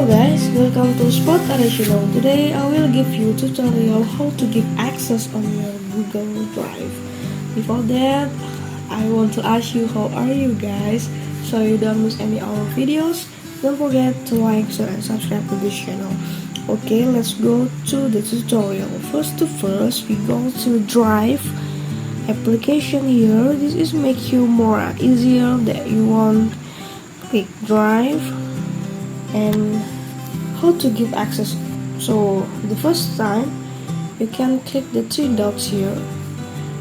Hello guys, welcome to Spot Additional. Today I will give you tutorial how to give access on your Google Drive. Before that, I want to ask you how are you guys? So you don't miss any of our videos. Don't forget to like, share and subscribe to this channel. Okay, let's go to the tutorial. First, we go to Drive application here. This is make you more easier that you want click Drive and how to give access. So the first time you can click the three dots here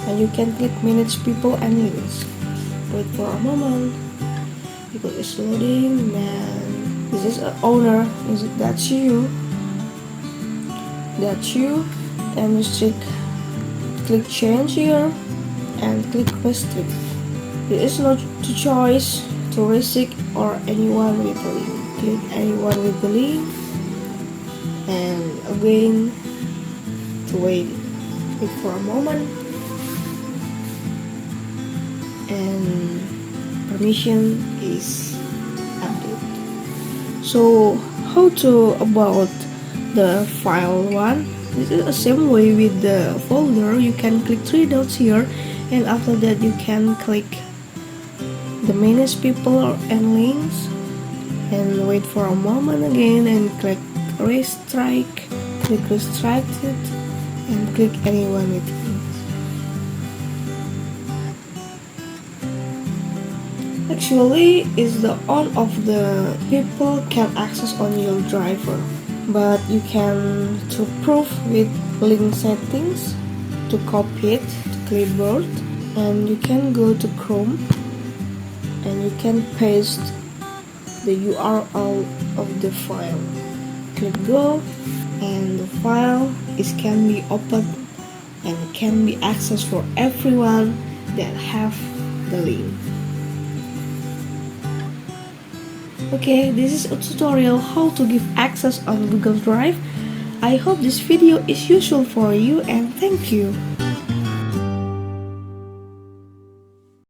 and you can click manage people and links. Wait for a moment because it's loading. Then this is an owner, that's you, and you click change here and click restrict. There is no choice to restrict or anyone with a link. Click anyone with the link and again to wait for a moment and permission is updated. So how to about the file one? This is the same way with the folder. You can click three dots here and after that you can click the manage people and links and wait for a moment again and click restrict, click restricted and click anyone with links. Actually is the all of the people can access on your driver, but you can to prove with link settings to copy it to clipboard and you can go to Chrome and you can paste the URL of the file. Click go and the file can be opened and can be accessed for everyone that have the link. Okay, this is a tutorial how to give access on Google Drive. I hope this video is useful for you and thank you.